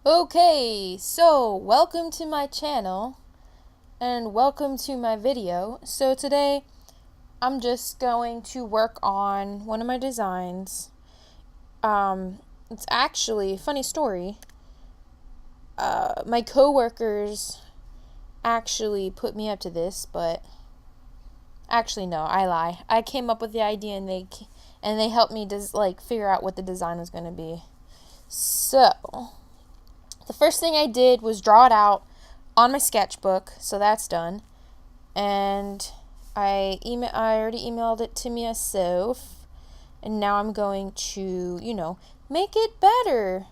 Okay, so welcome to my channel and welcome to my video. So today I'm just going to work on one of my designs. It's actually, funny story, my coworkers actually put me up to this, but actually no, I lie. I came up with the idea and they helped me figure out what the design was going to be. So the first thing I did was draw it out on my sketchbook, so that's done. And I already emailed it to myself, and now I'm going to, make it better.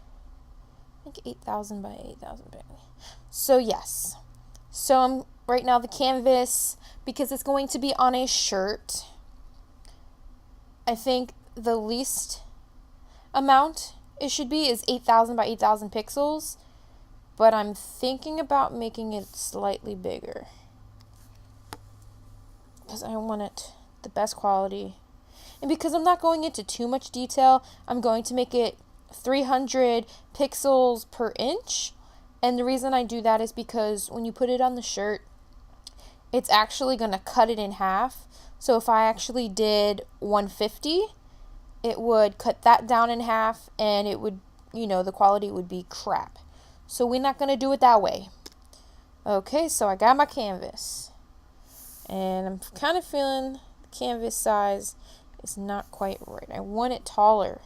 Make 8,000 by 8,000 big. So yes. So I'm right now the canvas, because it's going to be on a shirt. I think the least amount it should be is 8,000 by 8,000 pixels. But I'm thinking about making it slightly bigger, because I want it the best quality. And because I'm not going into too much detail, I'm going to make it 300 pixels per inch. And the reason I do that is because when you put it on the shirt, it's actually going to cut it in half. So if I actually did 150, it would cut that down in half, and it would, the quality would be crap. So we're not going to do it that way. Okay, so I got my canvas. And I'm kind of feeling the canvas size is not quite right. I want it taller.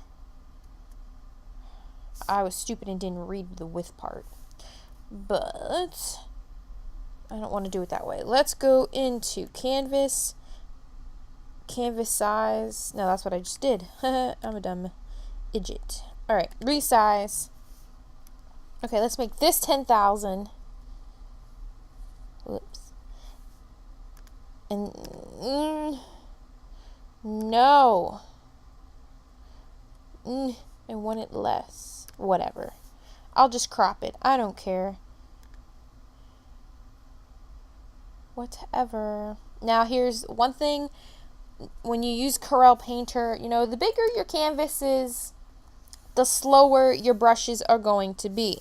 I was stupid and didn't read the width part. But I don't want to do it that way. Let's go into canvas. Canvas size. No, that's what I just did. I'm a dumb idiot. Alright, resize. Okay, let's make this 10,000. Whoops. And no. I want it less. Whatever. I'll just crop it. I don't care. Whatever. Now here's one thing. When you use Corel Painter, the bigger your canvas is, the slower your brushes are going to be.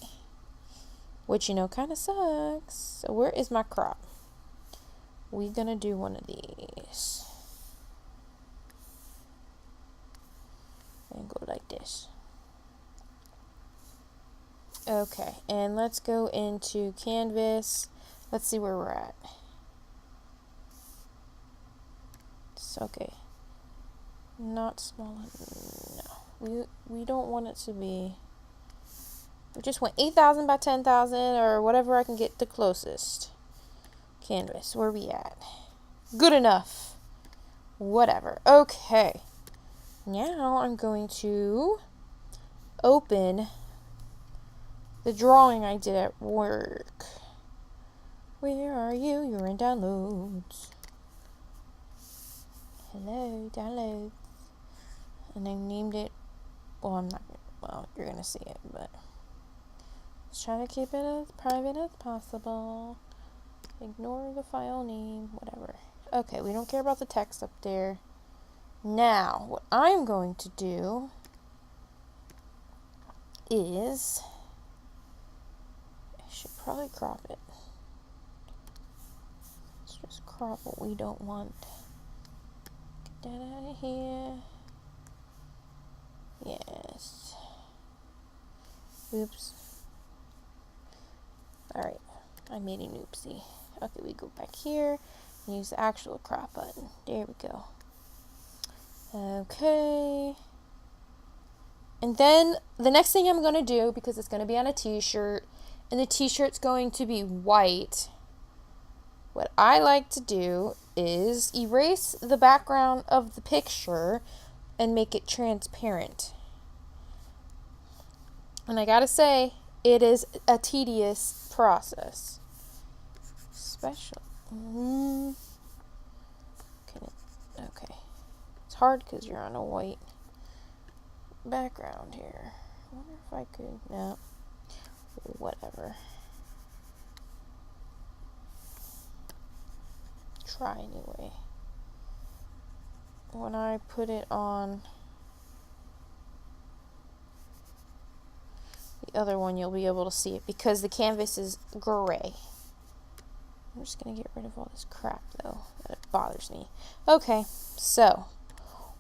Which, kind of sucks. So where is my crop? We're going to do one of these. And go like this. Okay, and let's go into canvas. Let's see where we're at. It's okay. Not small. No. We don't want it to be. We just want 8,000 by 10,000, or whatever I can get the closest. Canvas, where we at? Good enough. Whatever. Okay. Now I'm going to open the drawing I did at work. Where are you? You're in downloads. Hello, downloads. And I named it. Well, you're going to see it, but just trying to keep it as private as possible. Ignore the file name, whatever. Okay, we don't care about the text up there. Now, what I'm going to do is, I should probably crop it. Let's just crop what we don't want. Get that out of here. Yes. Oops. Alright, I made an oopsie. Okay, we go back here and use the actual crop button. There we go. Okay. And then the next thing I'm going to do, because it's going to be on a t-shirt, and the t-shirt's going to be white, what I like to do is erase the background of the picture and make it transparent. And I gotta say, it is a tedious process. Special. Okay. It's hard because you're on a white background here. I wonder if I could. No. Whatever. Try anyway. When I put it on the other one you'll be able to see it because the canvas is gray. I'm just going to get rid of all this crap though, that it bothers me. Okay, so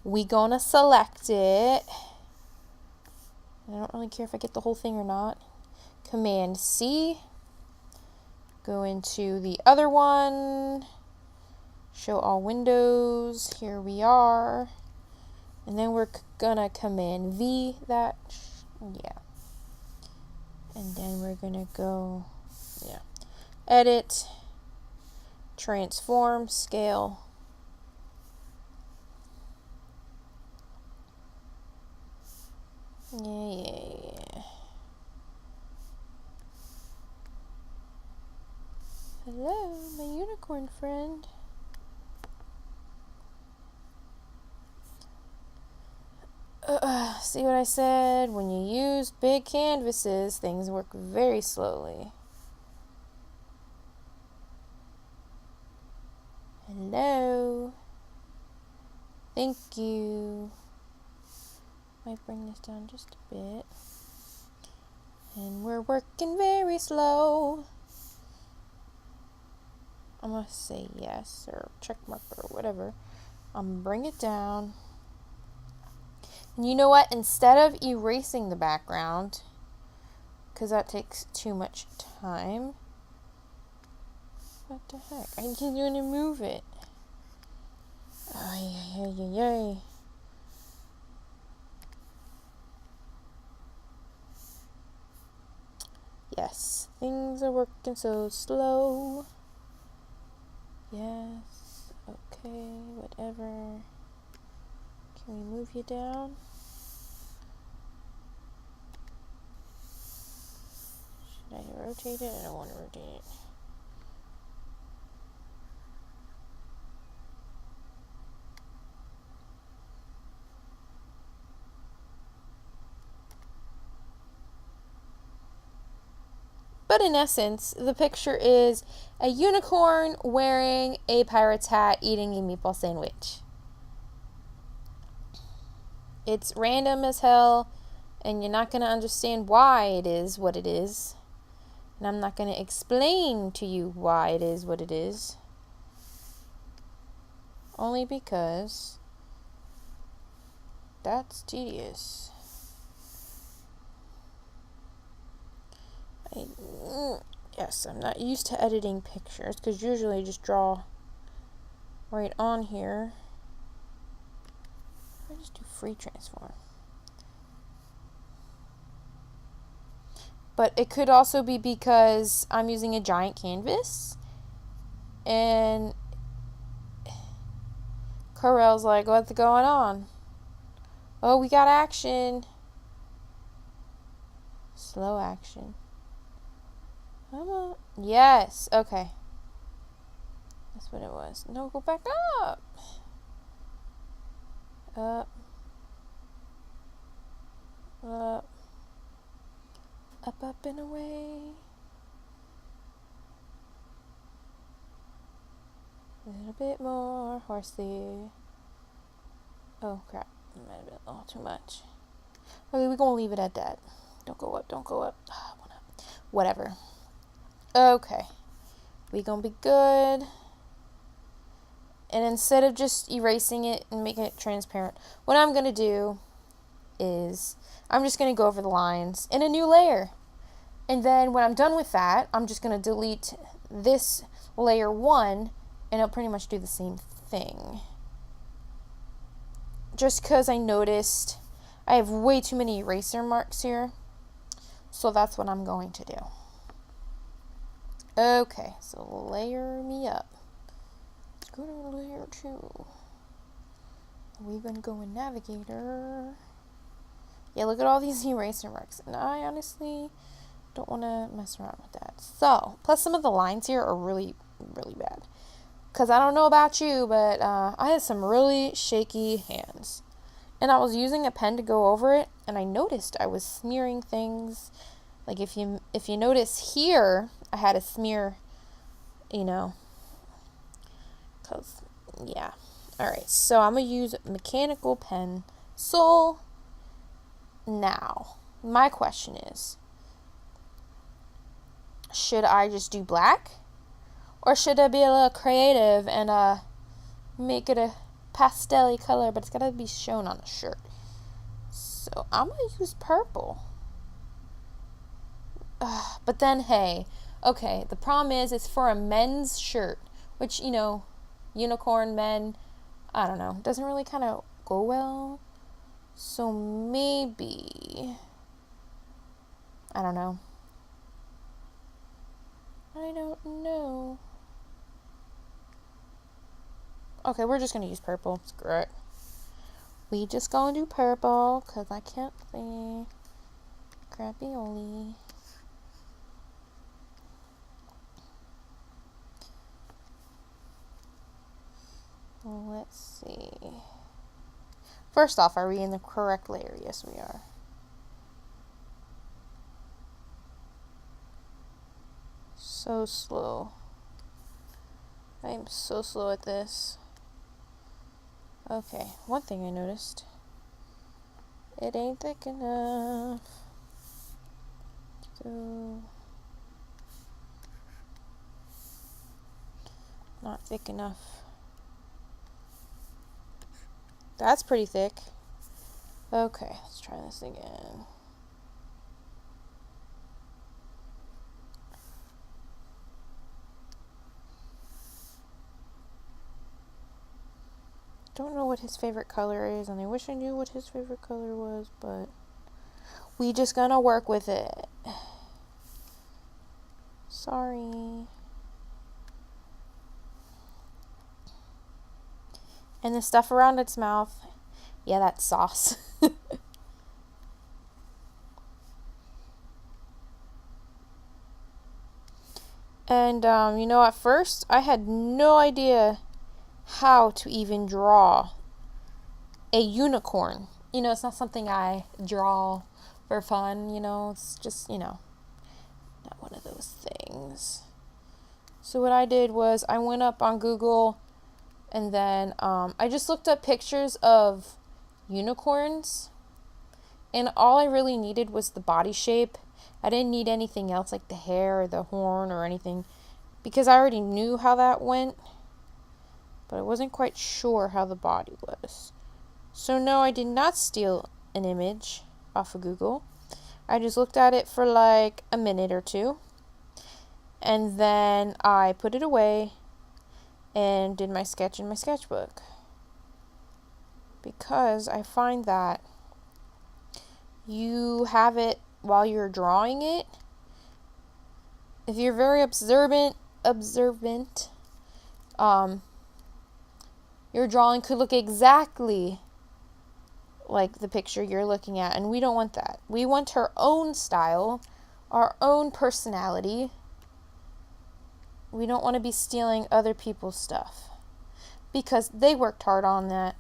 we gonna select it. I don't really care if I get the whole thing or not. Command C. Go into the other one. Show all windows. Here we are. And then we're gonna Command V that. Yeah. And then we're gonna go, yeah. Edit. Transform. Scale. Yeah. Hello, my unicorn friend. See what I said? When you use big canvases, things work very slowly. Hello. Thank you. Might bring this down just a bit. And we're working very slow. I'm gonna say yes or check mark or whatever. I'm gonna bring it down. And you know what? Instead of erasing the background, because that takes too much time. What the heck? I just want to move it. Ay, ay, ay, ay, ay. Yes, things are working so slow. Yes, okay, whatever. Can we move you down? Should I rotate it? I don't want to rotate it. But in essence, the picture is a unicorn wearing a pirate's hat eating a meatball sandwich. It's random as hell, and you're not going to understand why it is what it is. And I'm not going to explain to you why it is what it is. Only because that's tedious. Yes, I'm not used to editing pictures because usually I just draw right on here. I just do free transform. But it could also be because I'm using a giant canvas and Corel's like, what's going on? Oh, we got action. Slow action. Yes, okay. That's what it was. No, go back up. Up. Up. Up, up, and away. A little bit more horsey. Oh, crap. That might have been a little too much. Okay, we're going to leave it at that. Don't go up, don't go up. Whatever. Okay. We're going to be good. And instead of just erasing it and making it transparent, what I'm going to do is I'm just going to go over the lines in a new layer. And then when I'm done with that, I'm just going to delete this layer 1 and it'll pretty much do the same thing. Just because I noticed I have way too many eraser marks here. So that's what I'm going to do. Okay, so layer me up. Let's go to layer 2. We're going to go in Navigator. Yeah, look at all these eraser marks. And I honestly don't want to mess around with that. So, plus some of the lines here are really, really bad. Because I don't know about you, but I had some really shaky hands. And I was using a pen to go over it, and I noticed I was smearing things. Like if you notice here, I had a smear, you know, because, yeah. Alright, so I'm going to use mechanical pencil. Now, my question is, should I just do black? Or should I be a little creative and make it a pastel-y color, but it's gotta be shown on a shirt. So I'm gonna use purple. But then, hey, okay, the problem is it's for a men's shirt, which, you know, unicorn men, I don't know, doesn't really kind of go well. So maybe, I don't know. I don't know. Okay, we're just gonna use purple. Screw it. We just gonna do purple, because I can't see. Crappy-oly. Let's see. First off, are we in the correct layer? Yes, we are. So slow. I am so slow at this. Okay, one thing I noticed. It ain't thick enough. So, not thick enough. That's pretty thick. Okay, let's try this again. Don't know what his favorite color is, and I wish I knew what his favorite color was, but we just gonna work with it. Sorry. And the stuff around its mouth, yeah, that's sauce. And, you know, at first, I had no idea how to even draw a unicorn. You know, it's not something I draw for fun, you know, it's just, you know, not one of those things. So what I did was I went up on Google and then I just looked up pictures of unicorns, and all I really needed was the body shape. I didn't need anything else like the hair or the horn or anything, because I already knew how that went, but I wasn't quite sure how the body was. So no, I did not steal an image off of Google. I just looked at it for like a minute or two, and then I put it away and did my sketch in my sketchbook, because I find that you have it while you're drawing it. If you're very observant, your drawing could look exactly like the picture you're looking at, and we don't want that. We want our own style, our own personality. We don't want to be stealing other people's stuff, because they worked hard on that,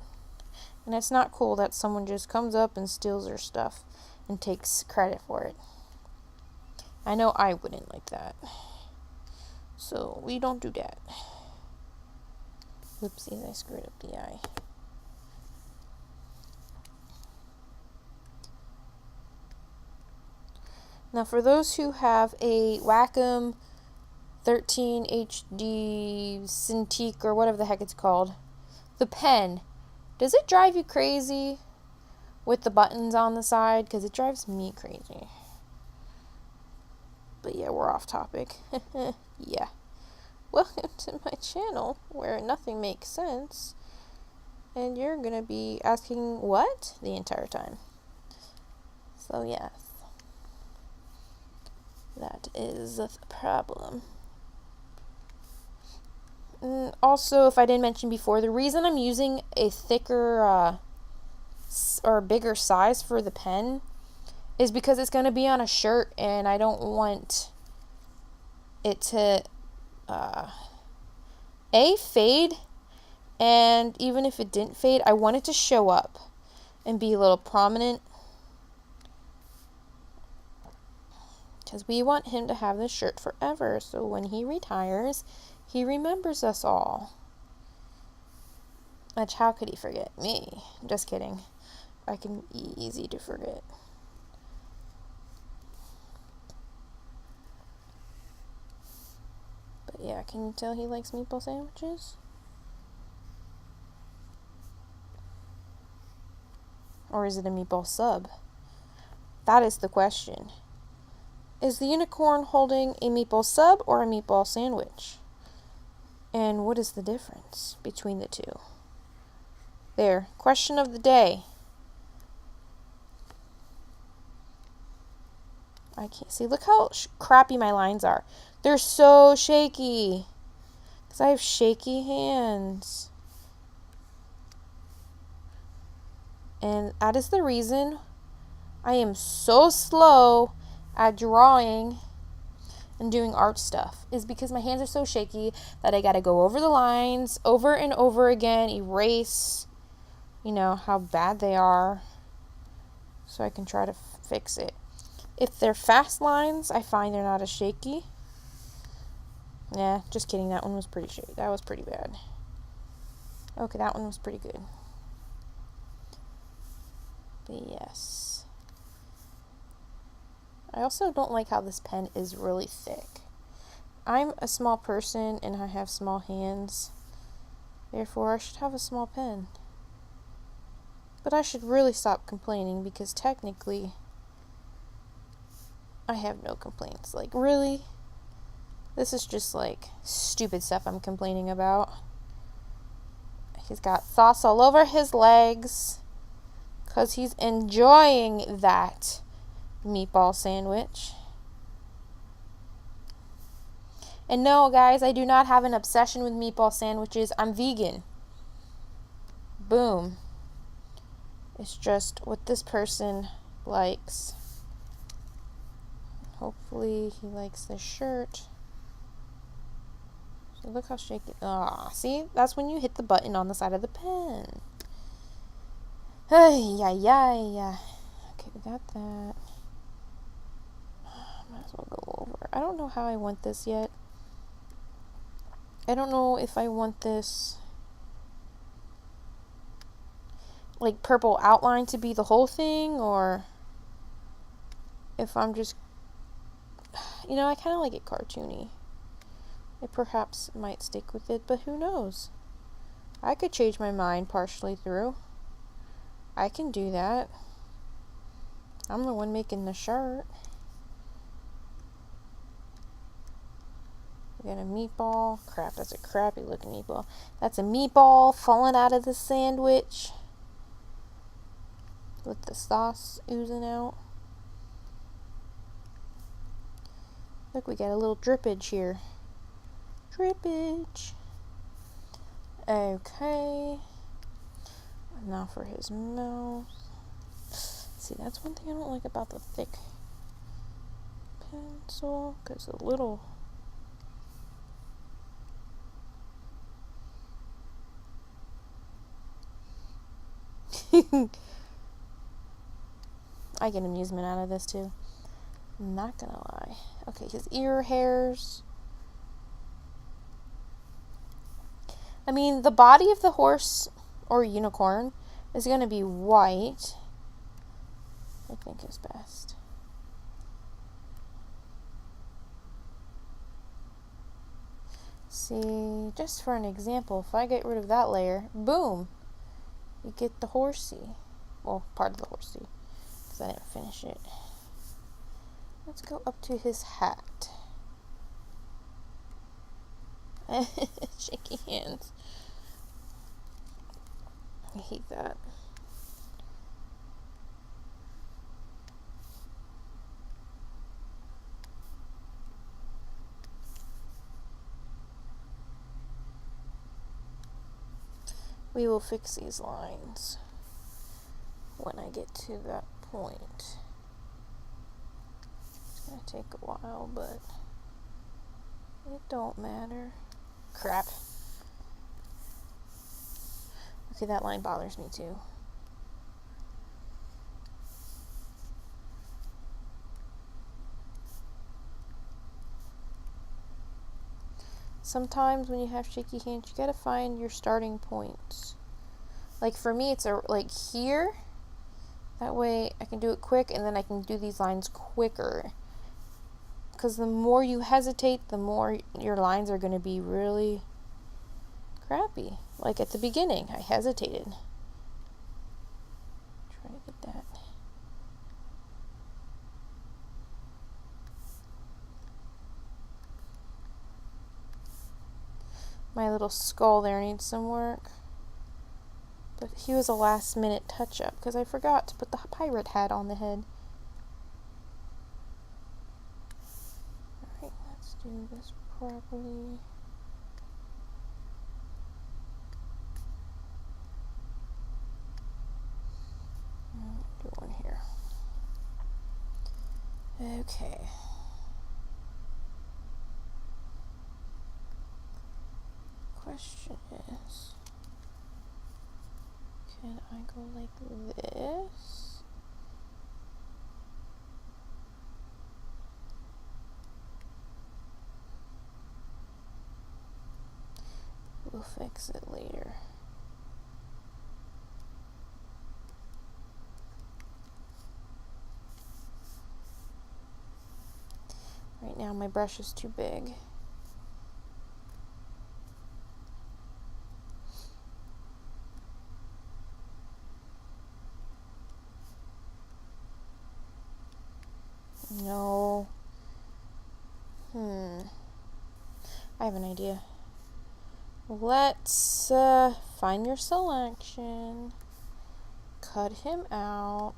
and it's not cool that someone just comes up and steals their stuff and takes credit for it. I know I wouldn't like that, so we don't do that. Oopsies, I screwed up the eye. Now, for those who have a Wacom 13 HD Cintiq or whatever the heck it's called, the pen, does it drive you crazy with the buttons on the side? Because it drives me crazy. But yeah, we're off topic. Yeah. Welcome to my channel where nothing makes sense, and you're gonna be asking what the entire time. So yes, that is the problem. And also, if I didn't mention before, the reason I'm using a thicker or bigger size for the pen is because it's going to be on a shirt, and I don't want it to fade, and even if it didn't fade, I want it to show up and be a little prominent, because we want him to have this shirt forever, so when he retires, he remembers us all. Which, how could he forget me? Just kidding. I can be easy to forget. But yeah, can you tell he likes meatball sandwiches? Or is it a meatball sub? That is the question. Is the unicorn holding a meatball sub or a meatball sandwich? And what is the difference between the two? There, question of the day. I can't see. Look how crappy my lines are. They're so shaky. Because I have shaky hands. And that is the reason I am so slow at drawing and doing art stuff, is because my hands are so shaky that I gotta go over the lines over and over again, erase, how bad they are, so I can try to fix it. If they're fast lines, I find they're not as shaky. Nah, just kidding, that one was pretty shaky. That was pretty bad. Okay, that one was pretty good. But yes. I also don't like how this pen is really thick. I'm a small person and I have small hands. Therefore, I should have a small pen. But I should really stop complaining because technically, I have no complaints. Like, really? This is just like stupid stuff I'm complaining about. He's got sauce all over his legs because he's enjoying that meatball sandwich. And no, guys, I do not have an obsession with meatball sandwiches. I'm vegan. Boom. It's just what this person likes. Hopefully he likes this shirt. So look how shaky. See? That's when you hit the button on the side of the pen. Ay, ay, ay, ay. Okay, we got that. Might as well go over. I don't know how I want this yet. I don't know if I want this like purple outline to be the whole thing, or if I'm just, I kind of like it cartoony. I perhaps might stick with it, but who knows? I could change my mind partially through. I can do that. I'm the one making the shirt. We got a meatball. Crap, that's a crappy looking meatball. That's a meatball falling out of the sandwich with the sauce oozing out. Look, we got a little drippage here. Drippage. Okay. Now for his mouth. See, that's one thing I don't like about the thick pencil, because a little... I get amusement out of this too. I'm not gonna lie. Okay, his ear hairs. I mean, the body of the horse or unicorn is gonna be white. I think is best. See, just for an example, if I get rid of that layer, boom, you get the horsey. Well, part of the horsey, because I didn't finish it. Let's go up to his hat. Shaky hands. I hate that. We will fix these lines when I get to that point. It's gonna take a while, but it don't matter. Crap. Okay, that line bothers me too. Sometimes when you have shaky hands, you gotta find your starting points. Like for me, it's like here. That way I can do it quick, and then I can do these lines quicker. because the more you hesitate, the more your lines are going to be really crappy. Like at the beginning, I hesitated. Try to get that. My little skull there needs some work. But he was a last minute touch up because I forgot to put the pirate hat on the head. Alright, let's do this properly. Do one here. Okay. Question is, can I go like this? We'll fix it later. Right now my brush is too big. No. I have an idea. Let's find your selection. Cut him out.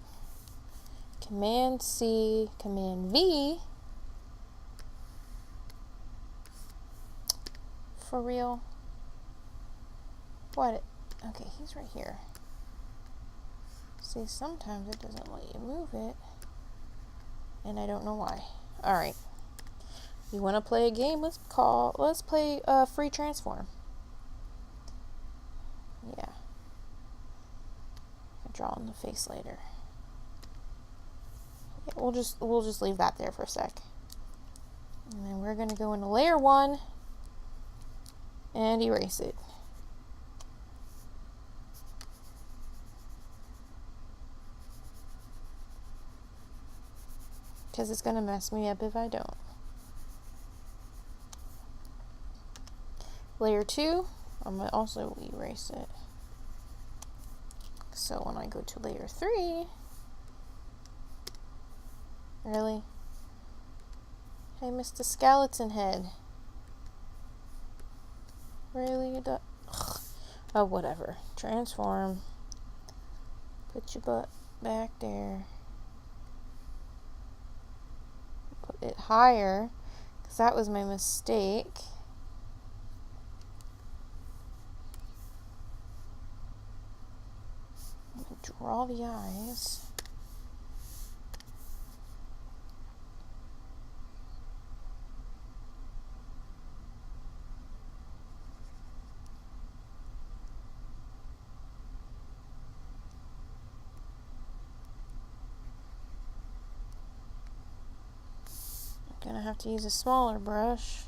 Command C, Command V. For real? What? Okay, he's right here. See, sometimes it doesn't let you move it. And I don't know why. Alright. You want to play a game? Let's play free transform. Yeah. I'll draw on the face later. Yeah, we'll just leave that there for a sec. And then we're gonna go into layer 1 and erase it. Because it's gonna mess me up if I don't. Layer 2, I'm gonna also erase it. So when I go to layer 3, really? Hey, Mr. Skeleton Head. Really? Oh, whatever. Transform. Put your butt back there. Put it higher, because that was my mistake. I'm going to draw the eyes. Gonna have to use a smaller brush.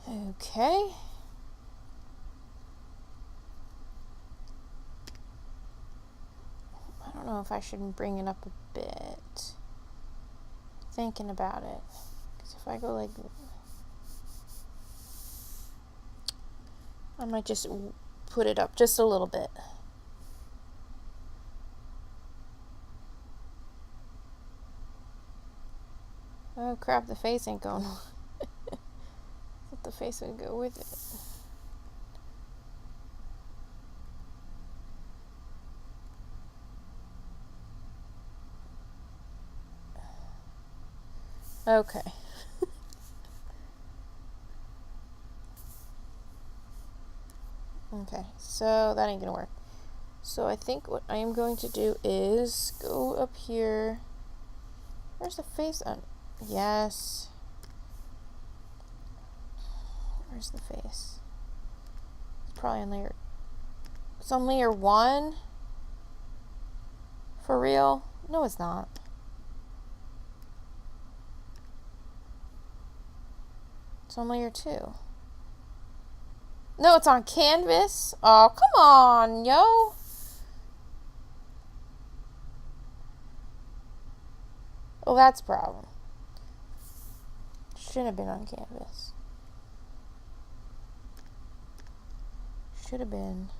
Okay. I don't know if I should bring it up a bit. Thinking about it. Because if I go like, I might just put it up just a little bit. Oh crap, the face ain't going. I thought the face would go with it. Okay. Okay, so that ain't gonna work. So I think what I am going to do is go up here. Where's the face on? Yes. Where's the face? It's probably on layer. It's on layer 1? For real? No, it's not. It's on layer 2. No, it's on canvas. Oh, come on, yo. Oh, that's a problem. Should have been on canvas. Should have been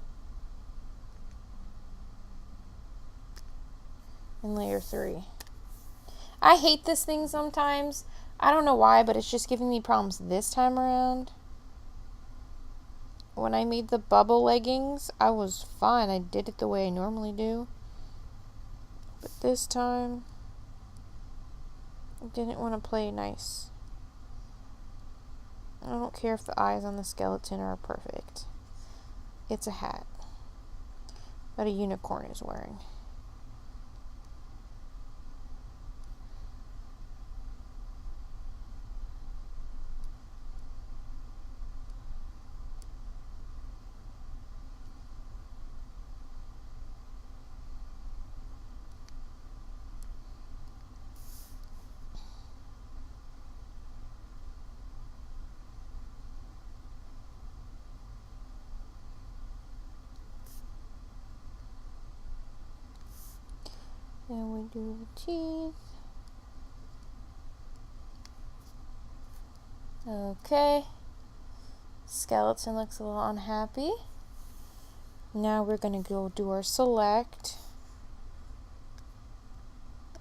in layer 3. I hate this thing sometimes. I don't know why, but it's just giving me problems this time around. When I made the bubble leggings, I was fine. I did it the way I normally do. But this time, I didn't want to play nice. I don't care if the eyes on the skeleton are perfect. It's a hat that a unicorn is wearing. Then we do the teeth. Okay. Skeleton looks a little unhappy. Now we're going to go do our select.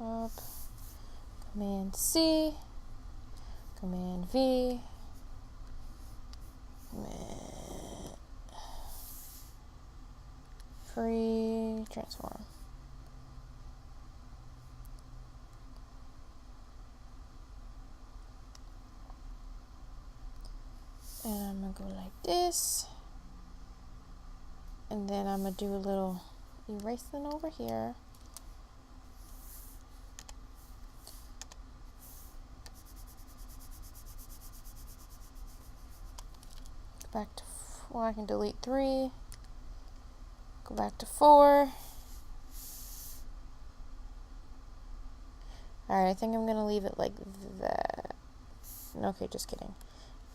Up. Command C. Command V. Free transform. And I'm going to go like this. And then I'm going to do a little erasing over here. Go back to, well, I can delete 3. Go back to 4. Alright, I think I'm going to leave it like that. Okay, just kidding.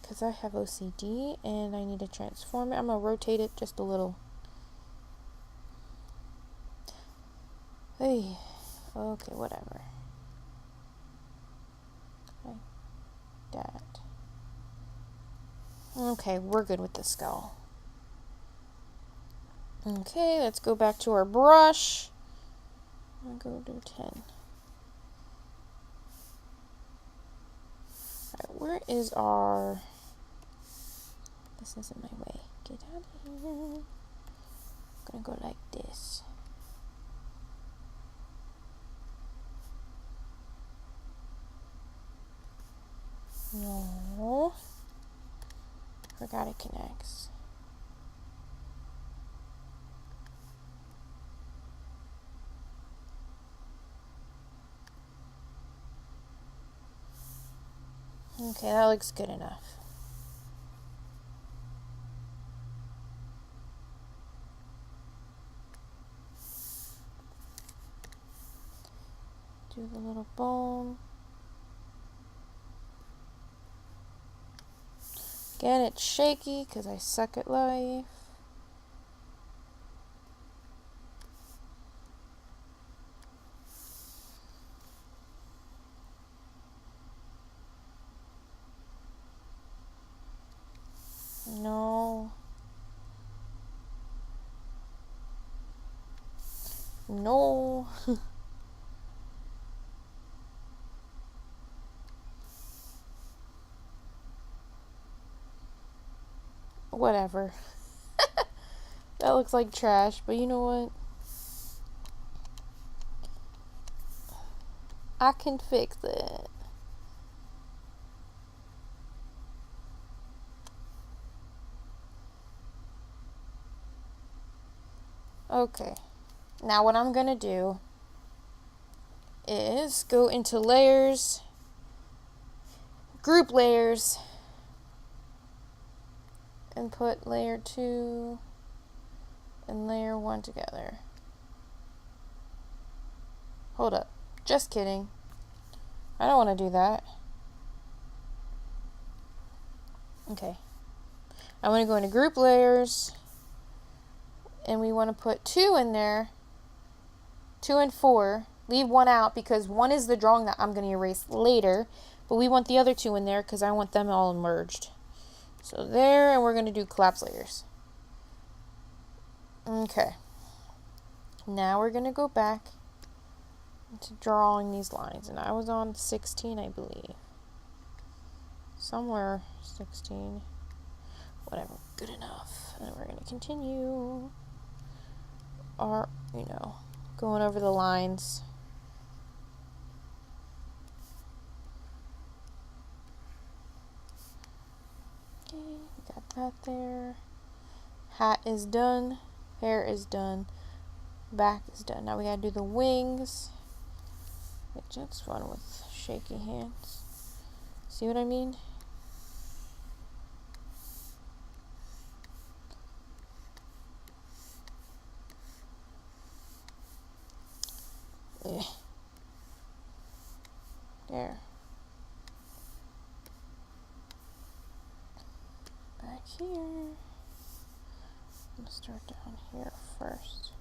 Because I have OCD and I need to transform it. I'm going to rotate it just a little. Hey, okay, whatever. Like that. Okay, we're good with the skull. Okay, let's go back to our brush. I'll go do 10. Alright, where is our... This isn't my way. Get out of here. I'm gonna go like this. No. Forgot it connects. Okay, that looks good enough. Do the little bone. Again, it's shaky because I suck at life. No. No. Whatever. That looks like trash, but you know what? I can fix it. Okay. Now what I'm going to do is go into layers, group layers, and put layer 2 and layer 1 together. Hold up. Just kidding. I don't want to do that. Okay. I want to go into group layers, and we want to put 2 in there, 2 and 4. Leave 1 out because 1 is the drawing that I'm going to erase later, but we want the other 2 in there because I want them all merged. So there, and we're going to do collapse layers. Okay. Now we're going to go back to drawing these lines, and I was on 16, I believe. Somewhere 16. Whatever, good enough. And we're going to continue our, going over the lines. Okay, got that there. Hat is done. Hair is done. Back is done. Now we gotta do the wings, which that's fun with shaky hands. See what I mean? There. Back here. I'm gonna start down here first.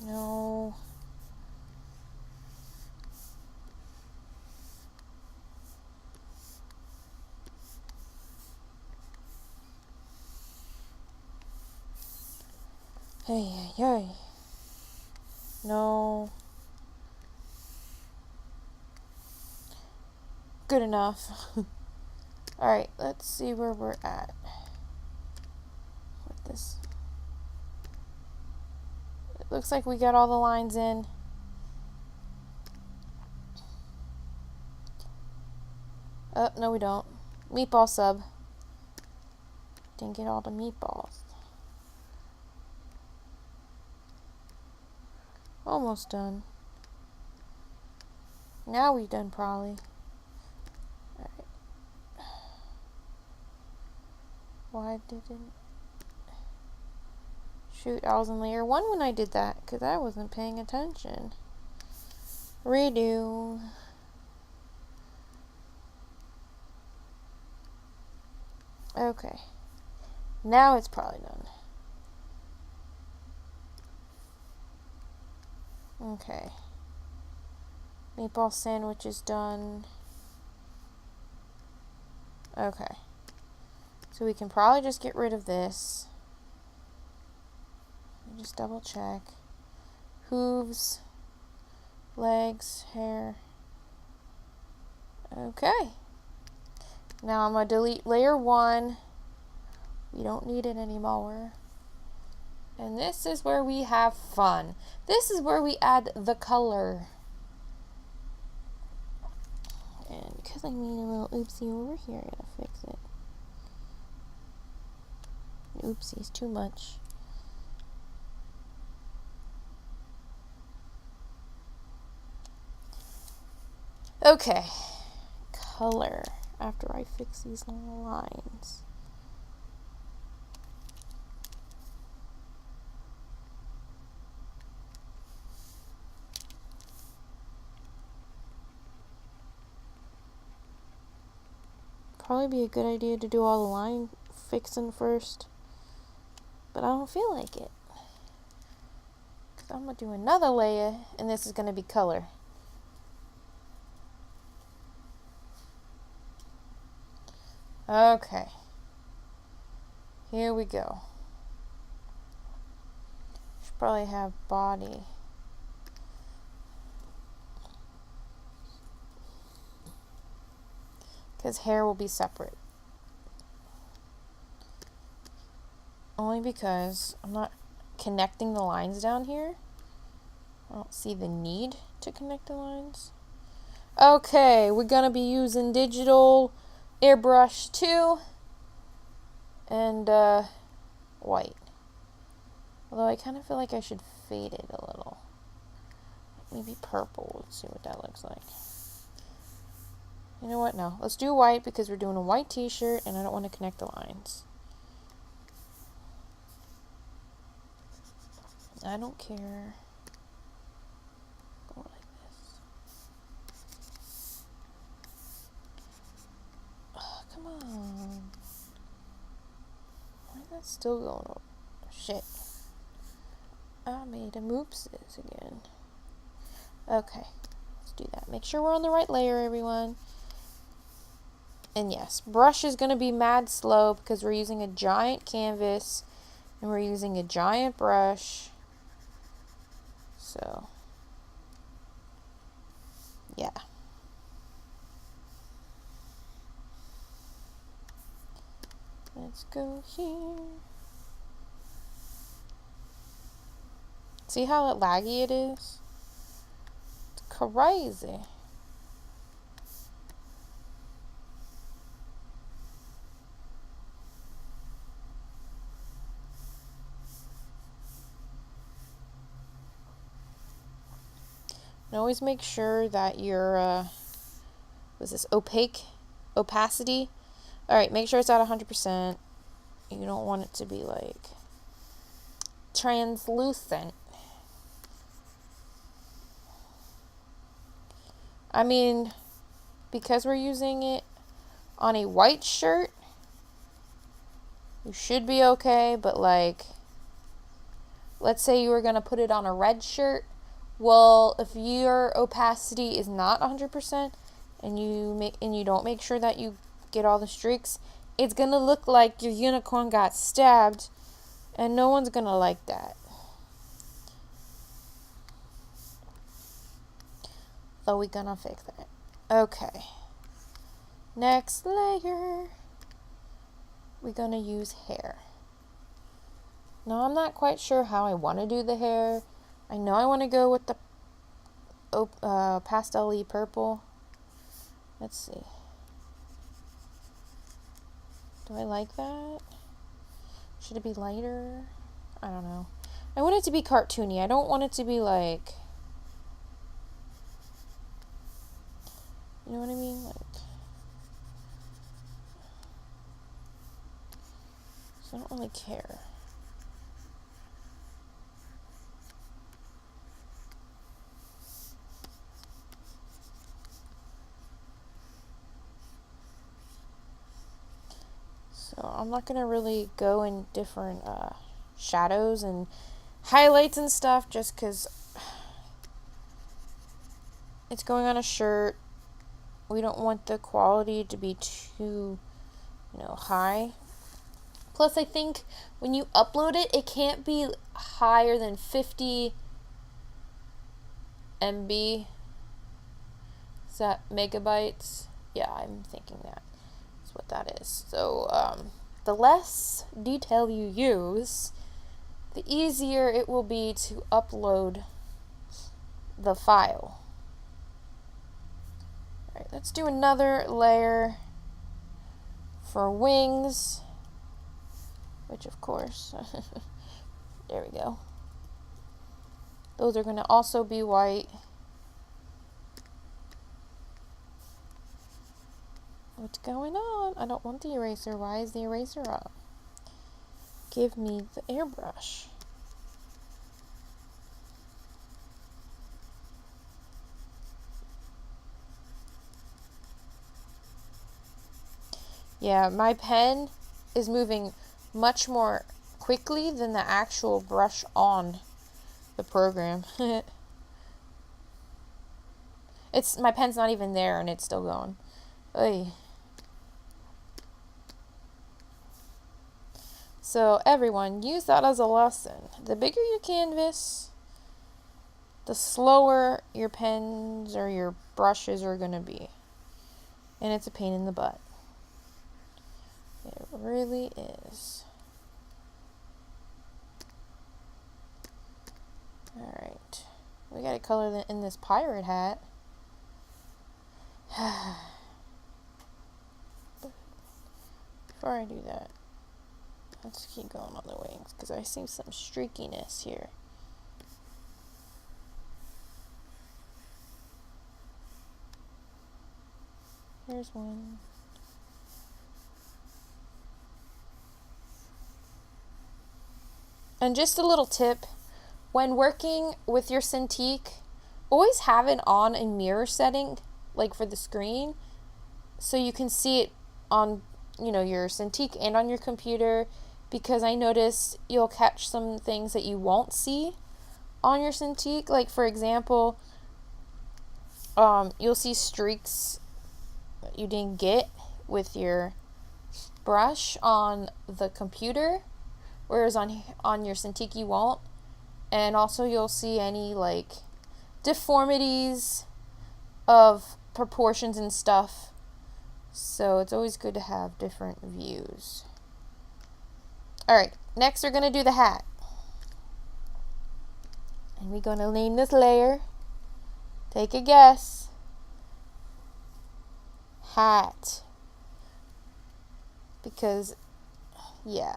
No. Hey. No. Good enough. Alright, let's see where we're at with this. It looks like we got all the lines in. Oh, no we don't. Meatball sub. Didn't get all the meatballs. Almost done. Now we've done probably. Alright. Why didn't... Shoot, I was in layer 1 when I did that, because I wasn't paying attention. Redo. Okay. Now it's probably done. Okay. Meatball sandwich is done. Okay. So we can probably just get rid of this. Just double check. Hooves, legs, hair. Okay. Now I'm going to delete layer 1. We don't need it anymore. And this is where we have fun. This is where we add the color. And because I made a little oopsie over here, I gotta fix it. Oopsie's too much. Okay. Color. After I fix these little lines. Probably be a good idea to do all the line fixing first, but I don't feel like it, because I'm going to do another layer, and this is going to be color. Okay, here we go. Should probably have body. Because hair will be separate. Only because I'm not connecting the lines down here. I don't see the need to connect the lines. Okay, we're going to be using digital Airbrush 2 and white. Although I kind of feel like I should fade it a little. Maybe purple. Let's see what that looks like. You know what? No. Let's do white because we're doing a white t-shirt and I don't want to connect the lines. I don't care. Go like this. It's still going on. Shit. I made a moopses again. Okay. Let's do that. Make sure we're on the right layer, everyone. And yes, brush is going to be mad slow because we're using a giant canvas and we're using a giant brush. So, yeah. Let's go here. See how laggy it is? It's crazy. And always make sure that your, what's this, opacity. Alright, make sure it's at 100%. You don't want it to be like translucent. I mean, because we're using it on a white shirt, you should be okay, but like, let's say you were going to put it on a red shirt. Well, if your opacity is not 100% and you don't make sure that you get all the streaks, it's going to look like your unicorn got stabbed, and no one's going to like that. So we're going to fix that. Okay. Next layer. We're going to use hair. Now, I'm not quite sure how I want to do the hair. I know I want to go with the pastel-y purple. Let's see. Do I like that? Should it be lighter? I don't know. I want it to be cartoony. I don't want it to be like... You know what I mean? Like... So I don't really care. So I'm not going to really go in different shadows and highlights and stuff just because it's going on a shirt. We don't want the quality to be too, high. Plus, I think when you upload it, it can't be higher than 50 MB. Is that megabytes? Yeah, I'm thinking that. What that is. So the less detail you use, the easier it will be to upload the file. Alright, let's do another layer for wings, which of course there we go. Those are going to also be white. What's going on? I don't want the eraser. Why is the eraser up? Give me the airbrush. Yeah, my pen is moving much more quickly than the actual brush on the program. My pen's not even there and it's still going. Oy. So everyone, use that as a lesson. The bigger your canvas, the slower your pens or your brushes are going to be. And it's a pain in the butt. It really is. Alright. We got to color in this pirate hat. Before I do that, let's keep going on the wings because I see some streakiness here. Here's one. And just a little tip, when working with your Cintiq, always have it on a mirror setting, like for the screen, so you can see it on, your Cintiq and on your computer, because I notice you'll catch some things that you won't see on your Cintiq. Like, for example, you'll see streaks that you didn't get with your brush on the computer, whereas on your Cintiq you won't. And also you'll see any like deformities of proportions and stuff. So it's always good to have different views. Alright, next we're going to do the hat. And we're going to name this layer. Take a guess. Hat. Because, yeah.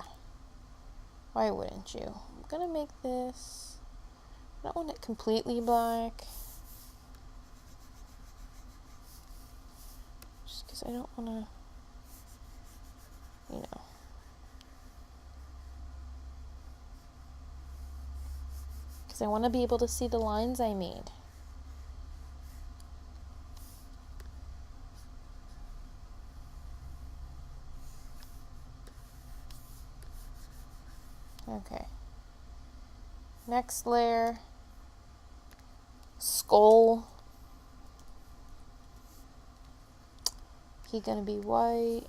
Why wouldn't you? I'm going to make this. I don't want it completely black. Just because I don't want to, you know. Because I want to be able to see the lines I made. Okay. Next layer. Skull. He's gonna be white.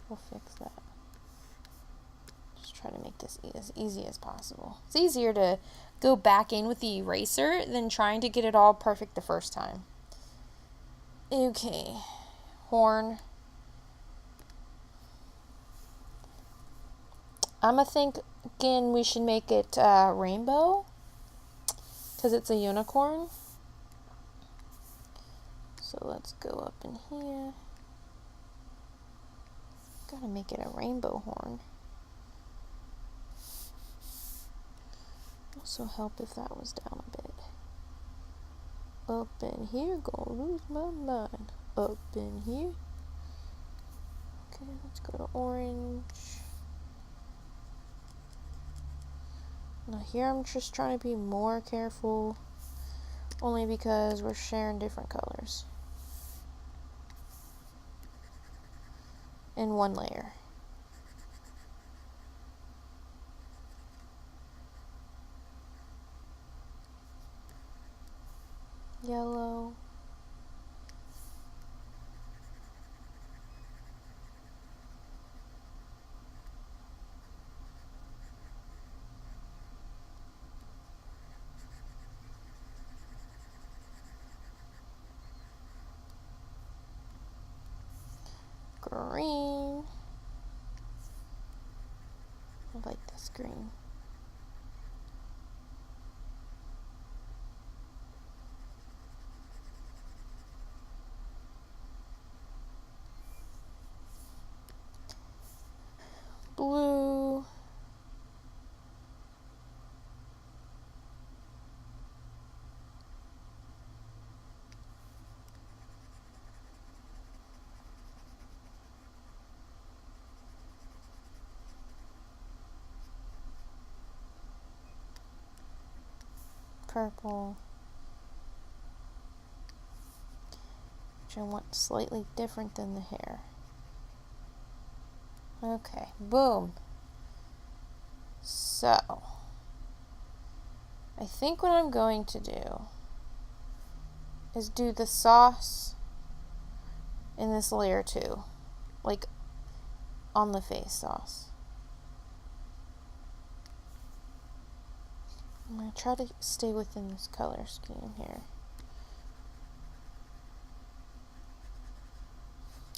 We'll fix that. Just try to make this as easy as possible. It's easier to go back in with the eraser than trying to get it all perfect the first time. Okay. Horn. I'm thinking we should make it rainbow because it's a unicorn. So let's go up in here. Gotta make it a rainbow horn. Also help if that was down a bit. Up in here, gonna lose my mind. Up in here. Okay, let's go to orange. Now here I'm just trying to be more careful, only because we're sharing different colors in one layer. Yellow. Green. I like this green. Blue. Purple, which I want slightly different than the hair. Okay, boom. So, I think what I'm going to do is do the sauce in this layer too, like on the face sauce. I'm going to try to stay within this color scheme here.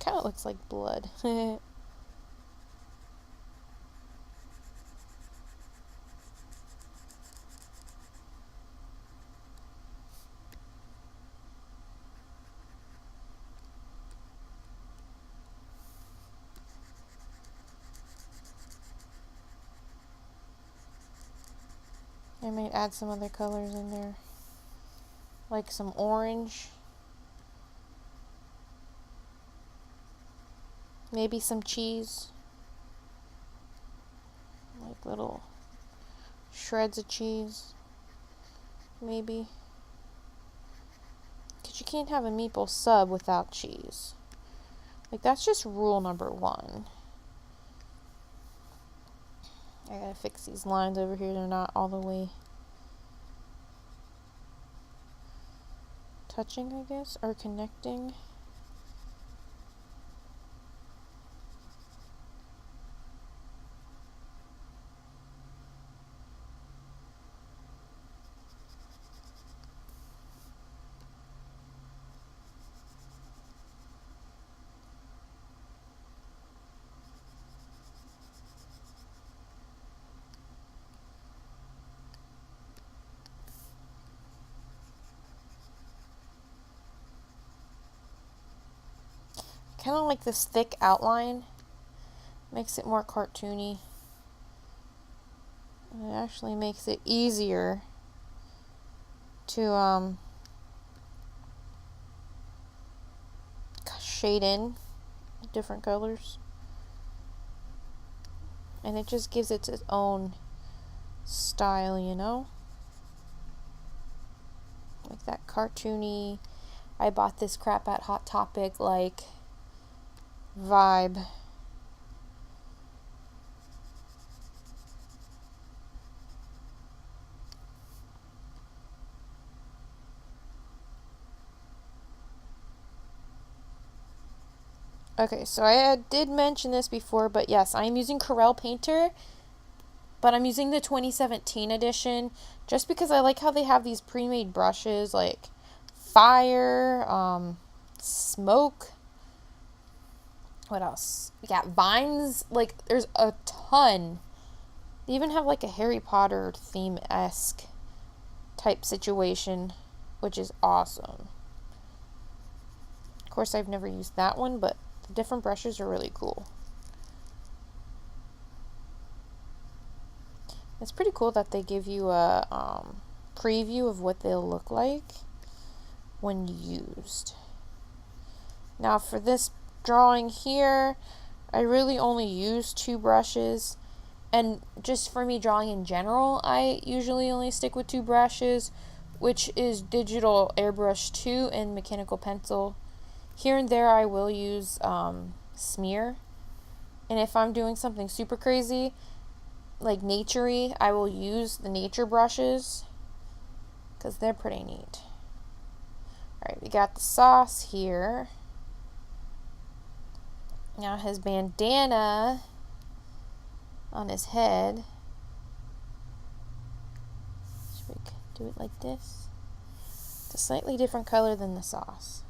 Kind of looks like blood. I might add some other colors in there, like some orange, maybe some cheese, like little shreds of cheese, maybe, because you can't have a meatball sub without cheese. Like, that's just rule number 1. I gotta fix these lines over here. They're not all the way touching, I guess, or connecting. Kind of like this thick outline. Makes it more cartoony. And it actually makes it easier to shade in different colors. And it just gives it its own style, you know? Like that cartoony, I bought this crap at Hot Topic, like, vibe. Okay, so I did mention this before, but yes, I'm using Corel Painter, but I'm using the 2017 edition just because I like how they have these pre-made brushes like fire, smoke, what else? Yeah, vines, like there's a ton. They even have like a Harry Potter theme-esque type situation, which is awesome. Of course, I've never used that one, but the different brushes are really cool. It's pretty cool that they give you a preview of what they'll look like when used. Now for this drawing here, I really only use 2 brushes, and just for me drawing in general, I usually only stick with 2 brushes, which is digital Airbrush 2 and mechanical pencil. Here and there I will use smear, and if I'm doing something super crazy like nature-y, I will use the nature brushes because they're pretty neat. Alright, we got the sauce here. Now his bandana on his head. Should we do it like this? It's a slightly different color than the sauce.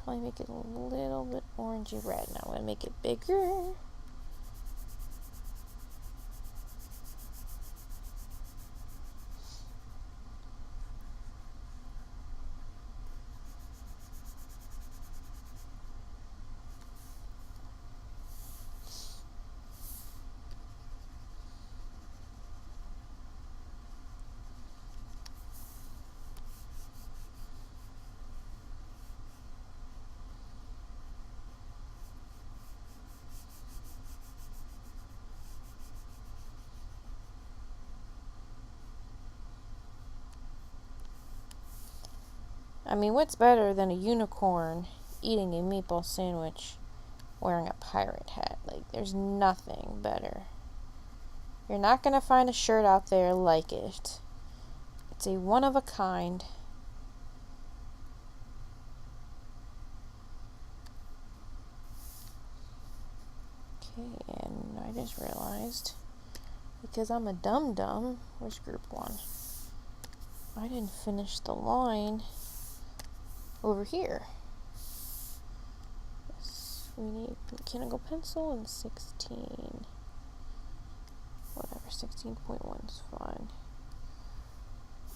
Probably make it a little bit orangey red. Now I'm going to make it bigger. I mean, what's better than a unicorn eating a meatball sandwich wearing a pirate hat? Like, there's nothing better. You're not going to find a shirt out there like it. It's a one of a kind. Okay, and I just realized, because I'm a dum-dum, where's group 1? I didn't finish the line over here. Yes, we need mechanical pencil and 16. Whatever, 16.1 is fine.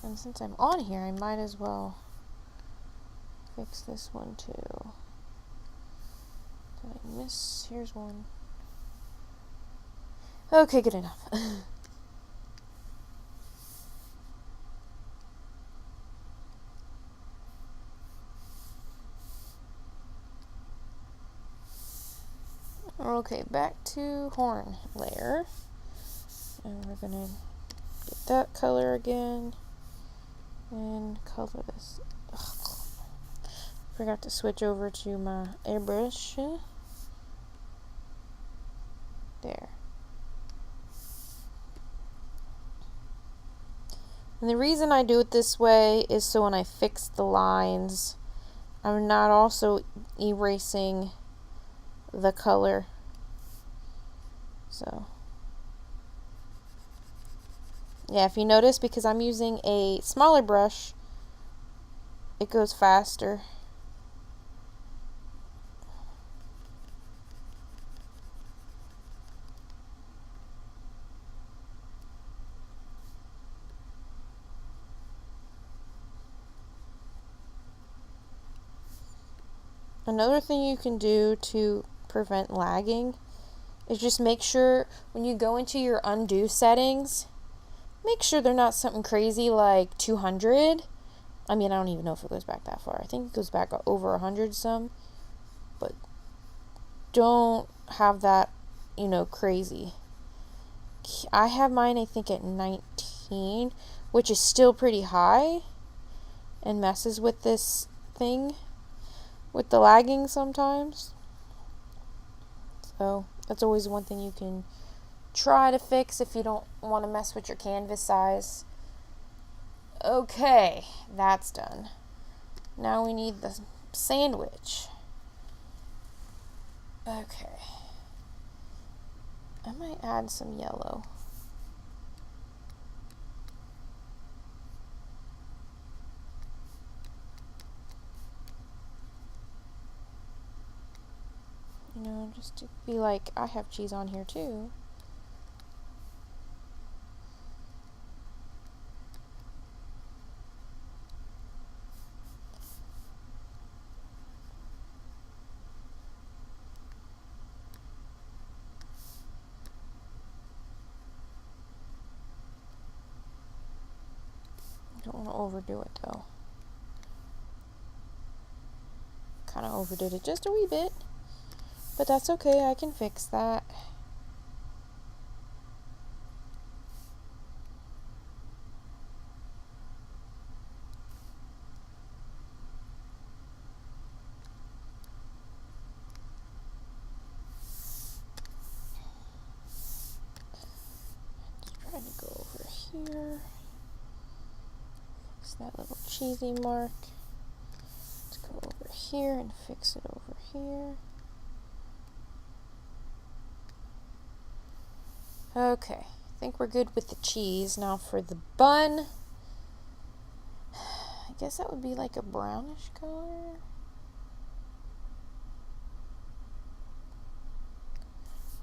And since I'm on here, I might as well fix this one too. Did I miss? Here's one. Okay, good enough. Okay, back to horn layer. And we're gonna get that color again. And color this. Ugh. Forgot to switch over to my airbrush. There. And the reason I do it this way is so when I fix the lines, I'm not also erasing the color. So yeah, if you notice, because I'm using a smaller brush, it goes faster. Another thing you can do to prevent lagging is just make sure when you go into your undo settings, make sure they're not something crazy like 200. I mean, I don't even know if it goes back that far. I think it goes back over 100 some, but don't have that, you know, crazy. I have mine, I think, at 19, which is still pretty high and messes with this thing, with the lagging sometimes. So that's always one thing you can try to fix if you don't want to mess with your canvas size. Okay, that's done. Now we need the sandwich. Okay. I might add some yellow. You know, just to be like, I have cheese on here too. I don't want to overdo it though. Kind of overdid it just a wee bit, but that's okay, I can fix that. Just trying to go over here. Fix that little cheesy mark. Let's go over here and fix it over here. Okay, I think we're good with the cheese. Now for the bun, I guess that would be like a brownish color.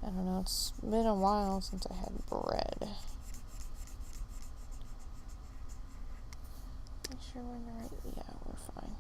I don't know, it's been a while since I had bread. Make sure we're in the right, yeah, we're fine.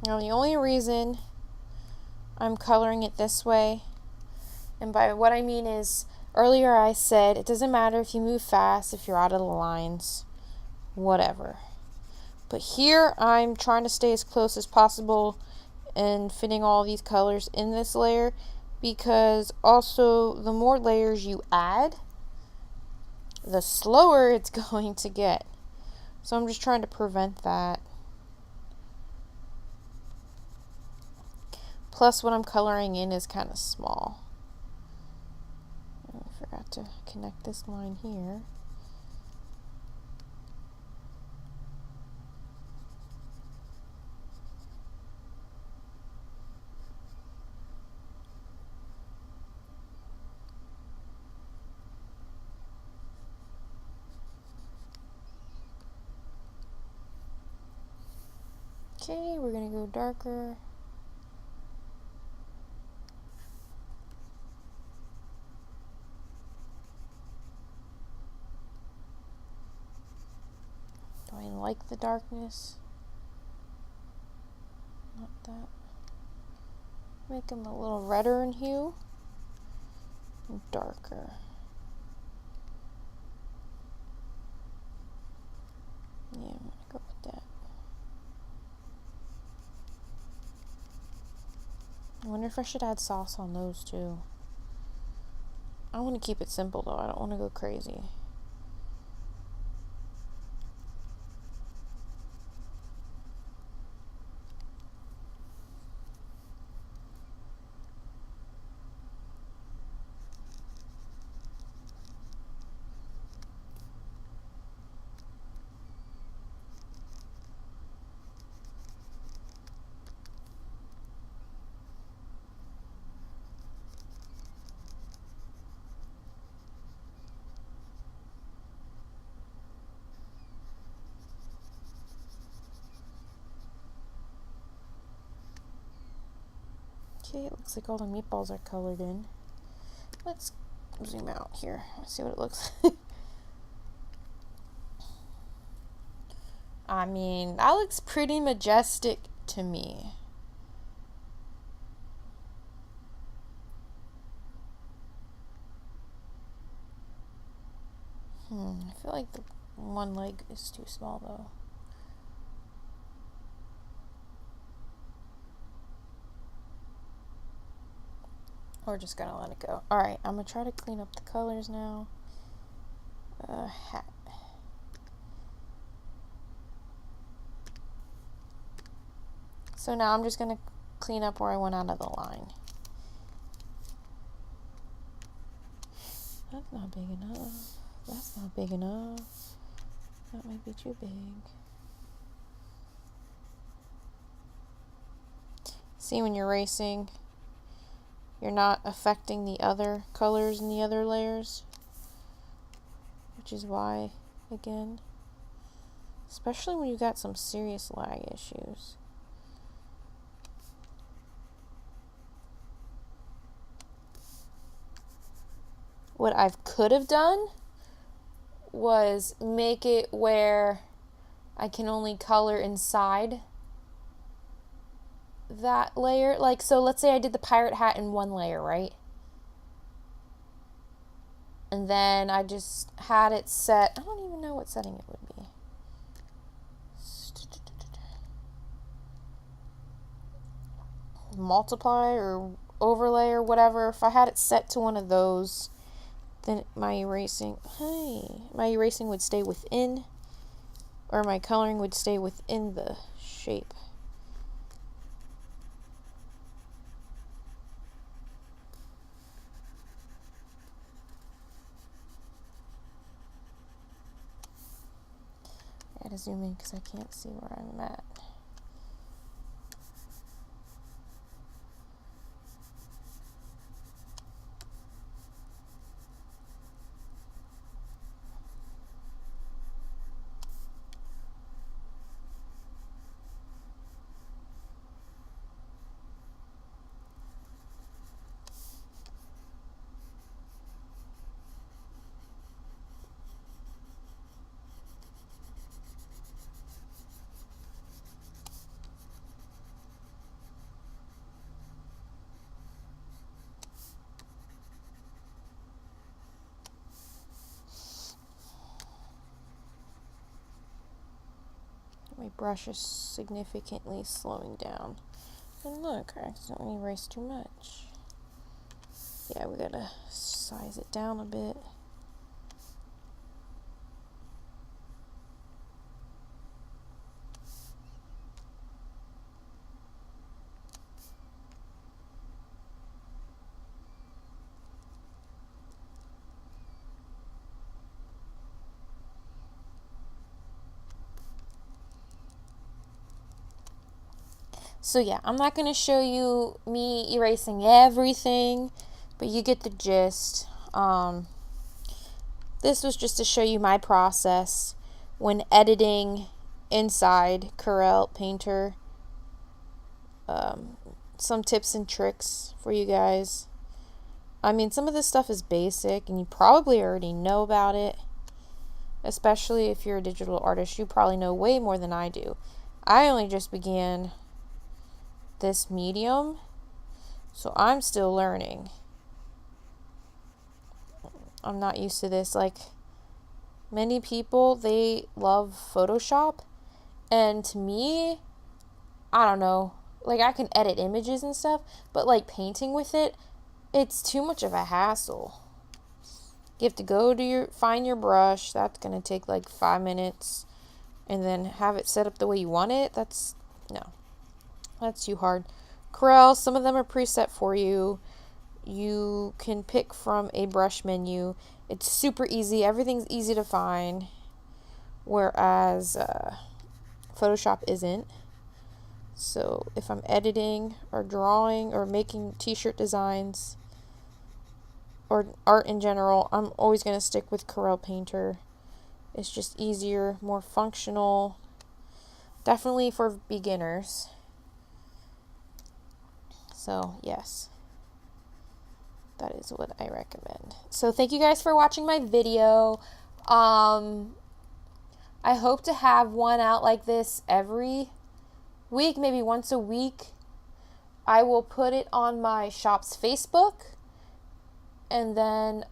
Now the only reason I'm coloring it this way, and by what I mean is, earlier I said it doesn't matter if you move fast, if you're out of the lines, whatever. But here I'm trying to stay as close as possible and fitting all these colors in this layer, because also the more layers you add, the slower it's going to get. So I'm just trying to prevent that. Plus what I'm coloring in is kind of small. I forgot to connect this line here. Okay, we're gonna go darker. Do I like the darkness? that. Make them a little redder in hue and darker. Yeah, I'm gonna go with that. I wonder if I should add sauce on those too. I want to keep it simple though. I don't want to go crazy. Okay, it looks like all the meatballs are colored in. Let's zoom out here. Let's see what it looks like. I mean, that looks pretty majestic to me. I feel like the one leg is too small though. We're just gonna let it go. Alright, I'm gonna try to clean up the colors now. Hat. So now I'm just gonna clean up where I went out of the line. That's not big enough. That's not big enough. That might be too big. See, when you're erasing, you're not affecting the other colors in the other layers, which is why, again, especially when you got some serious lag issues. What I could have done was make it where I can only color inside that layer. Like, so let's say I did the pirate hat in one layer, right? And then I just had it set. I don't even know what setting it would be. Multiply or overlay or whatever. If I had it set to one of those, then my erasing would stay within, or my coloring would stay within the shape. I gotta zoom in because I can't see where I'm at. My brush is significantly slowing down. And look, I accidentally erased too much. Yeah, we gotta size it down a bit. So yeah, I'm not going to show you me erasing everything, but you get the gist. This was just to show you my process when editing inside Corel Painter. Some tips and tricks for you guys. I mean, some of this stuff is basic, and you probably already know about it. Especially if you're a digital artist, you probably know way more than I do. I only just began this medium, so I'm still learning. I'm not used to this. Like, many people, they love Photoshop, and to me, I don't know, like, I can edit images and stuff, but like painting with it, it's too much of a hassle. You have to go to find your brush. That's gonna take like 5 minutes, and then have it set up the way you want it. That's too hard. Corel, some of them are preset for you. You can pick from a brush menu. It's super easy. Everything's easy to find, whereas Photoshop isn't. So if I'm editing or drawing or making t-shirt designs or art in general, I'm always going to stick with Corel Painter. It's just easier, more functional, definitely for beginners. So yes, that is what I recommend. So thank you guys for watching my video. I hope to have one out like this every week, maybe once a week. I will put it on my shop's Facebook, and then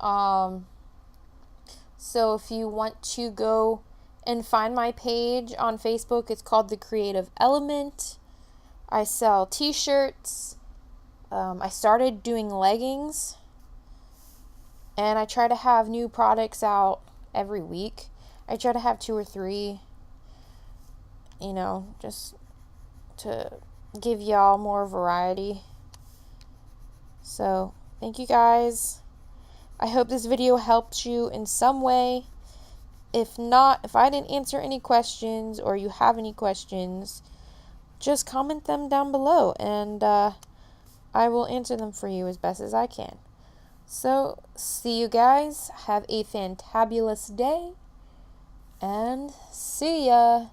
so if you want to go and find my page on Facebook, it's called The Creative Element. I sell t-shirts. I started doing leggings, and I try to have new products out every week. I try to have 2 or 3, you know, just to give y'all more variety. So thank you guys. I hope this video helped you in some way. If not, if I didn't answer any questions or you have any questions, just comment them down below, and I will answer them for you as best as I can. So see you guys. Have a fantabulous day, and see ya.